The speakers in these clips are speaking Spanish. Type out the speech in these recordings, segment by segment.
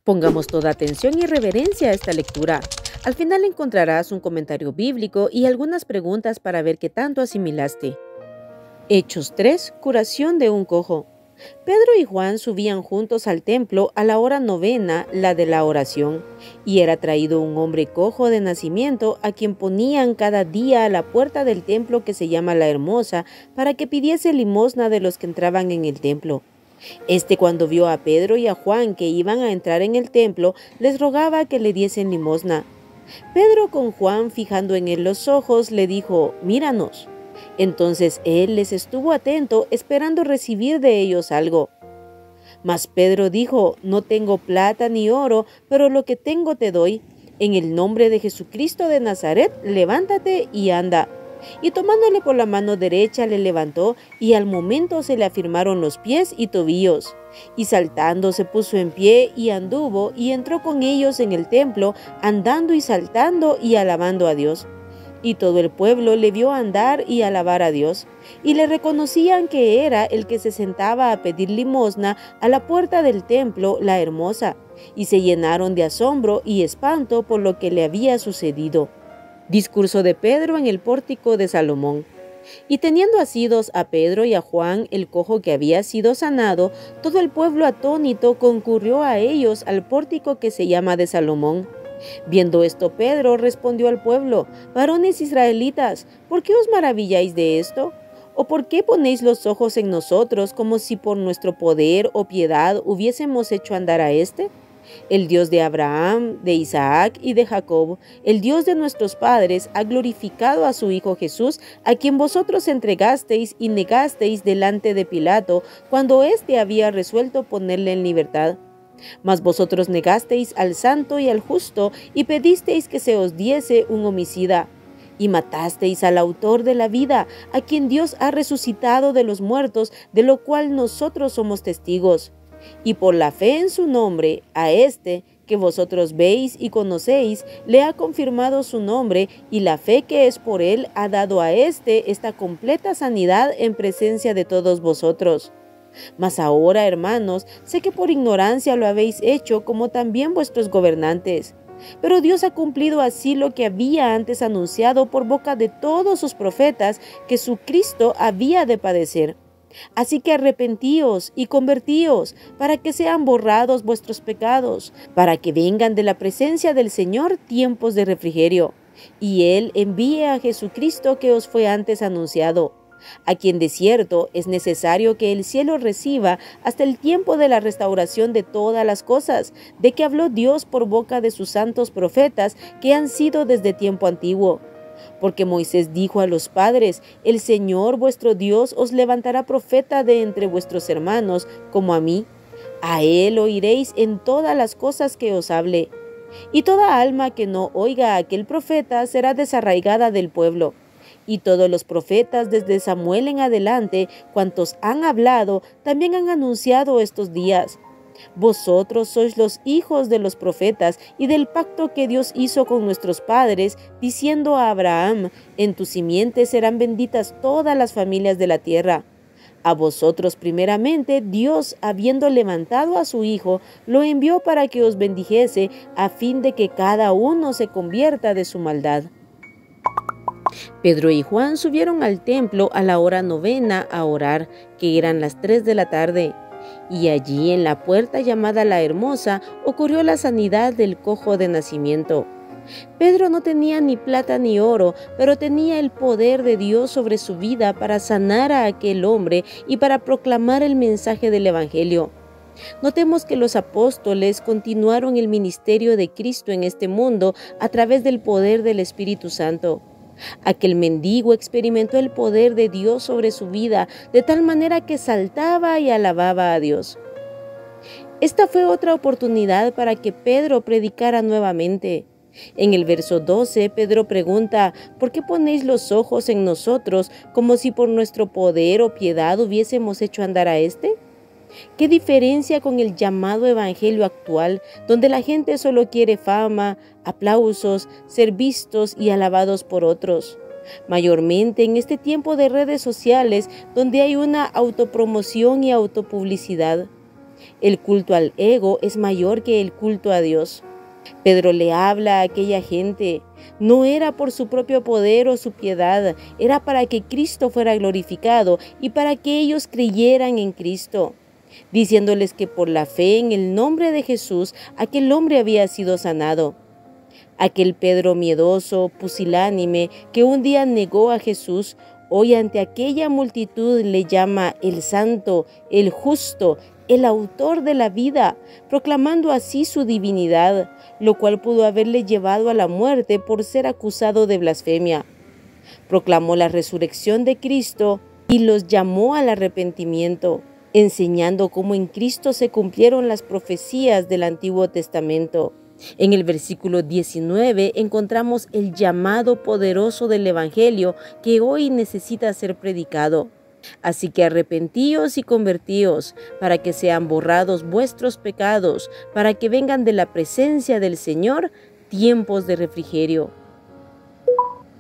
Pongamos toda atención y reverencia a esta lectura. Al final encontrarás un comentario bíblico y algunas preguntas para ver qué tanto asimilaste. Hechos 3. Curación de un cojo. Pedro y Juan subían juntos al templo a la hora novena, la de la oración, y era traído un hombre cojo de nacimiento a quien ponían cada día a la puerta del templo que se llama La Hermosa para que pidiese limosna de los que entraban en el templo. Cuando vio a Pedro y a Juan que iban a entrar en el templo, les rogaba que le diesen limosna. Pedro, con Juan fijando en él los ojos, le dijo: «Míranos». Entonces él les estuvo atento, esperando recibir de ellos algo. Mas Pedro dijo: «No tengo plata ni oro, pero lo que tengo te doy. En el nombre de Jesucristo de Nazaret, levántate y anda». Y tomándole por la mano derecha le levantó, y al momento se le afirmaron los pies y tobillos. Y saltando se puso en pie y anduvo, y entró con ellos en el templo, andando y saltando y alabando a Dios. Y todo el pueblo le vio andar y alabar a Dios, y le reconocían que era el que se sentaba a pedir limosna a la puerta del templo, La Hermosa, y se llenaron de asombro y espanto por lo que le había sucedido. Discurso de Pedro en el pórtico de Salomón. Y teniendo asidos a Pedro y a Juan, el cojo que había sido sanado, todo el pueblo atónito concurrió a ellos al pórtico que se llama de Salomón. Viendo esto, Pedro respondió al pueblo: «Varones israelitas, ¿por qué os maravilláis de esto? ¿O por qué ponéis los ojos en nosotros como si por nuestro poder o piedad hubiésemos hecho andar a éste? El Dios de Abraham, de Isaac y de Jacob, el Dios de nuestros padres, ha glorificado a su Hijo Jesús, a quien vosotros entregasteis y negasteis delante de Pilato, cuando éste había resuelto ponerle en libertad. Mas vosotros negasteis al santo y al justo, y pedisteis que se os diese un homicida. Y matasteis al autor de la vida, a quien Dios ha resucitado de los muertos, de lo cual nosotros somos testigos. Y por la fe en su nombre, a este que vosotros veis y conocéis, le ha confirmado su nombre, y la fe que es por él ha dado a esta completa sanidad en presencia de todos vosotros. Mas ahora, hermanos, sé que por ignorancia lo habéis hecho, como también vuestros gobernantes. Pero Dios ha cumplido así lo que había antes anunciado por boca de todos sus profetas, que su Cristo había de padecer. Así que arrepentíos y convertíos, para que sean borrados vuestros pecados, para que vengan de la presencia del Señor tiempos de refrigerio, y Él envíe a Jesucristo que os fue antes anunciado, a quien de cierto es necesario que el cielo reciba hasta el tiempo de la restauración de todas las cosas, de que habló Dios por boca de sus santos profetas que han sido desde tiempo antiguo. Porque Moisés dijo a los padres: «El Señor vuestro Dios os levantará profeta de entre vuestros hermanos, como a mí. A él oiréis en todas las cosas que os hable. Y toda alma que no oiga a aquel profeta será desarraigada del pueblo». Y todos los profetas desde Samuel en adelante, cuantos han hablado, también han anunciado estos días. Vosotros sois los hijos de los profetas y del pacto que Dios hizo con nuestros padres, diciendo a Abraham: «En tu simiente serán benditas todas las familias de la tierra». A vosotros primeramente Dios, habiendo levantado a su Hijo, lo envió para que os bendijese, a fin de que cada uno se convierta de su maldad. Pedro y Juan subieron al templo a la hora novena a orar, que eran las 3 de la tarde. Y allí en la puerta llamada La Hermosa ocurrió la sanidad del cojo de nacimiento. Pedro no tenía ni plata ni oro, pero tenía el poder de Dios sobre su vida para sanar a aquel hombre y para proclamar el mensaje del Evangelio. Notemos que los apóstoles continuaron el ministerio de Cristo en este mundo a través del poder del Espíritu Santo. Aquel mendigo experimentó el poder de Dios sobre su vida, de tal manera que saltaba y alababa a Dios. Esta fue otra oportunidad para que Pedro predicara nuevamente. En el verso 12, Pedro pregunta: «¿Por qué ponéis los ojos en nosotros como si por nuestro poder o piedad hubiésemos hecho andar a éste?». ¿Qué diferencia con el llamado evangelio actual, donde la gente solo quiere fama, aplausos, ser vistos y alabados por otros? Mayormente en este tiempo de redes sociales, donde hay una autopromoción y autopublicidad. El culto al ego es mayor que el culto a Dios. Pedro le habla a aquella gente. No era por su propio poder o su piedad, era para que Cristo fuera glorificado y para que ellos creyeran en Cristo, diciéndoles que por la fe en el nombre de Jesús, aquel hombre había sido sanado. Aquel Pedro miedoso, pusilánime, que un día negó a Jesús, hoy ante aquella multitud le llama el santo, el justo, el autor de la vida, proclamando así su divinidad, lo cual pudo haberle llevado a la muerte por ser acusado de blasfemia. Proclamó la resurrección de Cristo y los llamó al arrepentimiento, enseñando cómo en Cristo se cumplieron las profecías del Antiguo Testamento. En el versículo 19 encontramos el llamado poderoso del Evangelio que hoy necesita ser predicado. Así que arrepentíos y convertíos, para que sean borrados vuestros pecados, para que vengan de la presencia del Señor tiempos de refrigerio.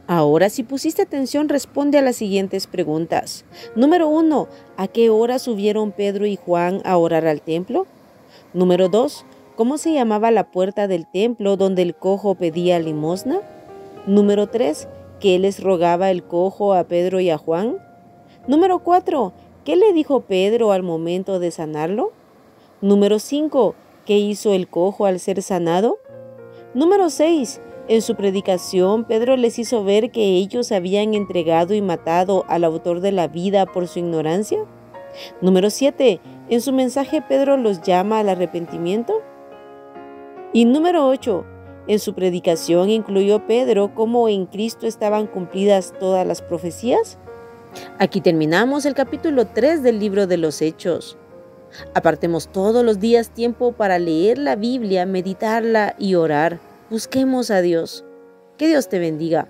Ahora, si pusiste atención, responde a las siguientes preguntas. Número 1. ¿A qué hora subieron Pedro y Juan a orar al templo? Número 2. ¿Cómo se llamaba la puerta del templo donde el cojo pedía limosna? Número 3. ¿Qué les rogaba el cojo a Pedro y a Juan? Número 4. ¿Qué le dijo Pedro al momento de sanarlo? Número 5. ¿Qué hizo el cojo al ser sanado? Número 6. En su predicación, Pedro les hizo ver que ellos habían entregado y matado al autor de la vida por su ignorancia. Número 7. En su mensaje, Pedro los llama al arrepentimiento. Y número 8. En su predicación incluyó Pedro cómo en Cristo estaban cumplidas todas las profecías. Aquí terminamos el capítulo 3 del libro de los Hechos. Apartemos todos los días tiempo para leer la Biblia, meditarla y orar. Busquemos a Dios. Que Dios te bendiga.